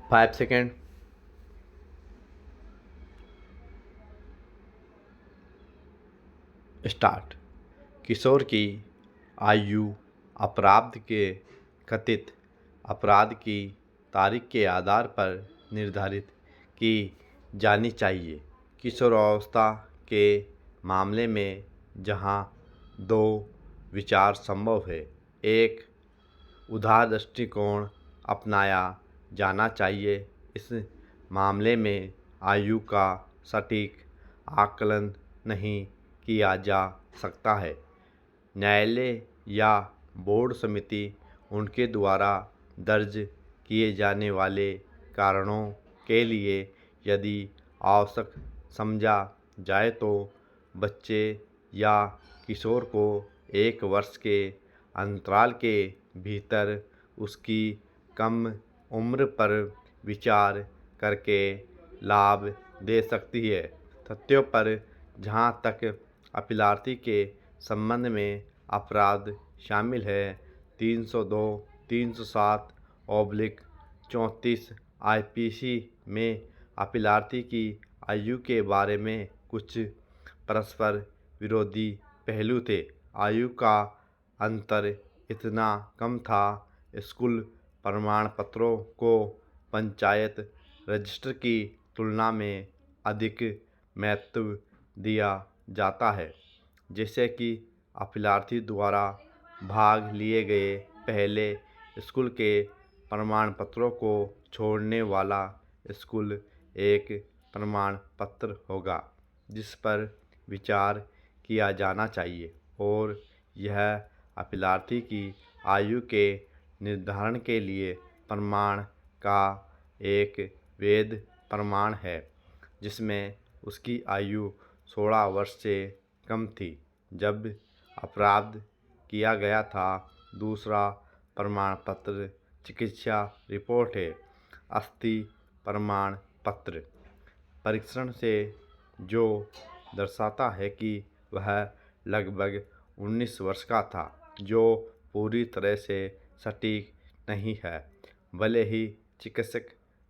5 second. Start. किशोर की आयु अपराध के कथित अपराध की तारीख के आधार पर निर्धारित की जानी चाहिए। किशोरावस्था के मामले में जहां दो विचार संभव है, एक उदार दृष्टिकोण अपनाया जाना चाहिए। इस मामले में आयु का सटीक आकलन नहीं किया जा सकता है। न्यायालय या बोर्ड समिति उनके द्वारा दर्ज किए जाने वाले कारणों के लिए यदि आवश्यक समझा जाए तो बच्चे या किशोर को 1 वर्ष के अंतराल के भीतर उसकी कम उम्र पर विचार करके लाभ दे सकती है। तथ्यों पर जहाँ तक अपीलार्थी के संबंध में अपराध शामिल है, 302, 307/34 आईपीसी में अपीलार्थी की आयु के बारे में कुछ परस्पर विरोधी पहलू थे। आयु का अंतर इतना कम था, स्कूल प्रमाण पत्रों को पंचायत रजिस्टर की तुलना में अधिक महत्व दिया जाता है। जैसे कि अपीलार्थी द्वारा भाग लिए गए पहले स्कूल के प्रमाण पत्रों को छोड़ने वाला स्कूल एक प्रमाण पत्र होगा जिस पर विचार किया जाना चाहिए, और यह अपीलार्थी की आयु के निर्धारण के लिए प्रमाण का एक वैध प्रमाण है जिसमें उसकी आयु 16 वर्ष से कम थी जब अपराध किया गया था। दूसरा प्रमाण पत्र चिकित्सा रिपोर्ट है। अस्थि प्रमाण पत्र परीक्षण से जो दर्शाता है कि वह लगभग 19 वर्ष का था, जो पूरी तरह से सटीक नहीं है। भले ही चिकित्सक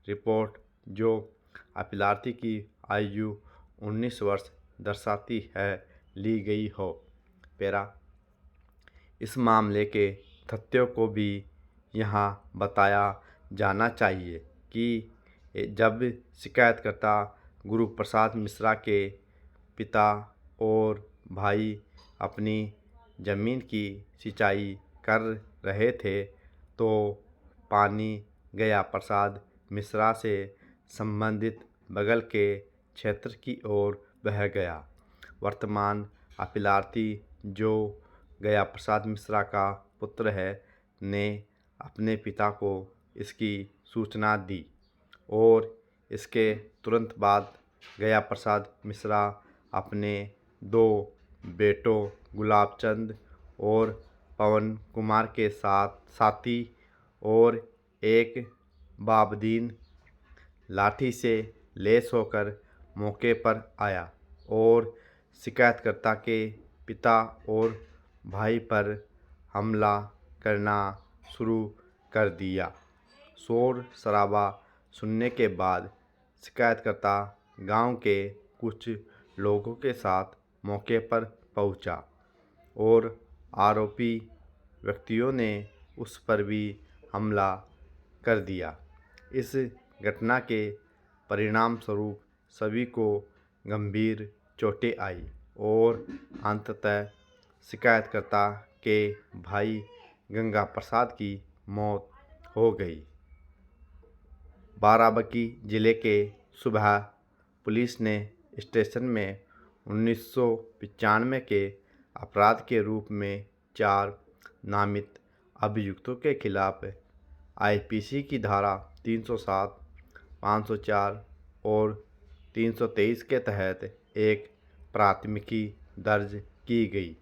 रिपोर्ट जो अपीलार्थी की आयु 19 वर्ष दर्शाती है ली गई हो। पैरा इस मामले के तथ्यों को भी यहाँ बताया जाना चाहिए कि जब शिकायतकर्ता गुरुप्रसाद मिश्रा के पिता और भाई अपनी ज़मीन की सिंचाई कर रहे थे तो पानी गया प्रसाद मिश्रा से संबंधित बगल के क्षेत्र की ओर बह गया। वर्तमान अपीलार्थी जो गया प्रसाद मिश्रा का पुत्र है ने अपने पिता को इसकी सूचना दी और इसके तुरंत बाद गया प्रसाद मिश्रा अपने 2 बेटों गुलाबचंद और पवन कुमार के साथी और एक बाबदीन लाठी से लैस होकर मौके पर आया और शिकायतकर्ता के पिता और भाई पर हमला करना शुरू कर दिया। शोर शराबा सुनने के बाद शिकायतकर्ता गांव के कुछ लोगों के साथ मौके पर पहुंचा और आरोपी व्यक्तियों ने उस पर भी हमला कर दिया। इस घटना के परिणामस्वरूप सभी को गंभीर चोटें आई और अंततः शिकायतकर्ता के भाई गंगा प्रसाद की मौत हो गई। बाराबंकी जिले के सुबह पुलिस ने स्टेशन में 1995 के अपराध के रूप में 4 नामित अभियुक्तों के खिलाफ आईपीसी की धारा 307, 504 और 323 के तहत एक प्राथमिकी दर्ज की गई।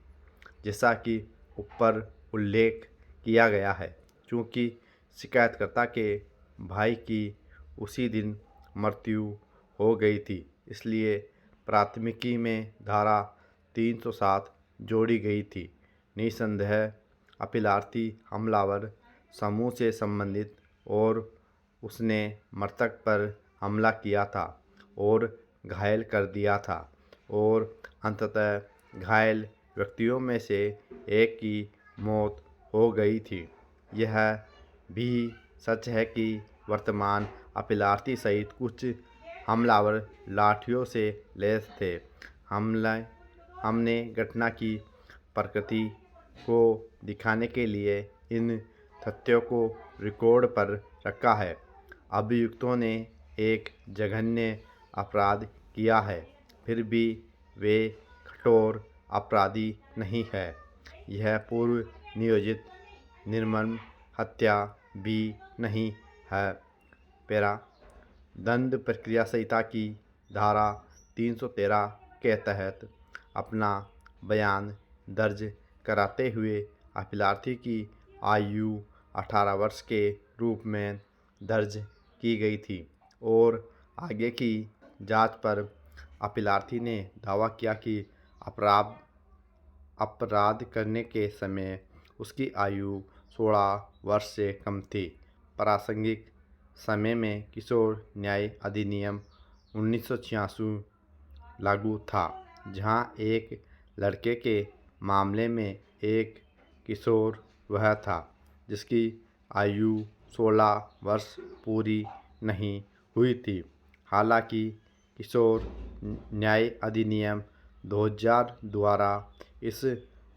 जैसा कि ऊपर उल्लेख किया गया है, चूँकि शिकायतकर्ता के भाई की उसी दिन मृत्यु हो गई थी, इसलिए प्राथमिकी में धारा 307 जोड़ी गई थी। निसंदेह अपीलार्थी हमलावर समूह से संबंधित और उसने मृतक पर हमला किया था और घायल कर दिया था और अंततः घायल व्यक्तियों में से एक की मौत हो गई थी। यह भी सच है कि वर्तमान अपीलार्थी सहित कुछ हमलावर लाठियों से लैस थे। हमने घटना की प्रकृति को दिखाने के लिए इन तथ्यों को रिकॉर्ड पर रखा है। अभियुक्तों ने एक जघन्य अपराध किया है, फिर भी वे कठोर अपराधी नहीं है। यह पूर्व नियोजित निर्मम हत्या भी नहीं है। पैरा दंड प्रक्रिया संहिता की धारा 313 के तहत अपना बयान दर्ज कराते हुए अपीलार्थी की आयु 18 वर्ष के रूप में दर्ज की गई थी और आगे की जांच पर अपीलार्थी ने दावा किया कि अपराध करने के समय उसकी आयु 16 वर्ष से कम थी। प्रासंगिक समय में किशोर न्याय अधिनियम 1986 लागू था, जहां एक लड़के के मामले में एक किशोर वह था जिसकी आयु 16 वर्ष पूरी नहीं हुई थी। हालांकि किशोर न्याय अधिनियम 2000 द्वारा इस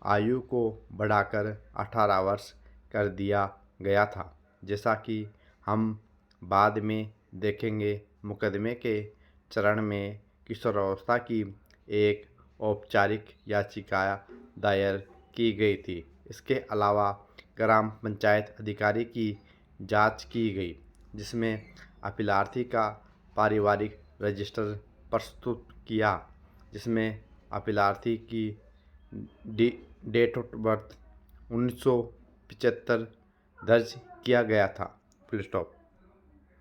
आयु को बढ़ाकर 18 वर्ष कर दिया गया था। जैसा कि हम बाद में देखेंगे, मुकदमे के चरण में किशोरावस्था की एक औपचारिक याचिका दायर की गई थी। इसके अलावा ग्राम पंचायत अधिकारी की जांच की गई, जिसमें अपीलार्थी का पारिवारिक रजिस्टर प्रस्तुत किया, जिसमें अपीलार्थी की डेट ऑफ बर्थ 1975 दर्ज किया गया था। Full stop.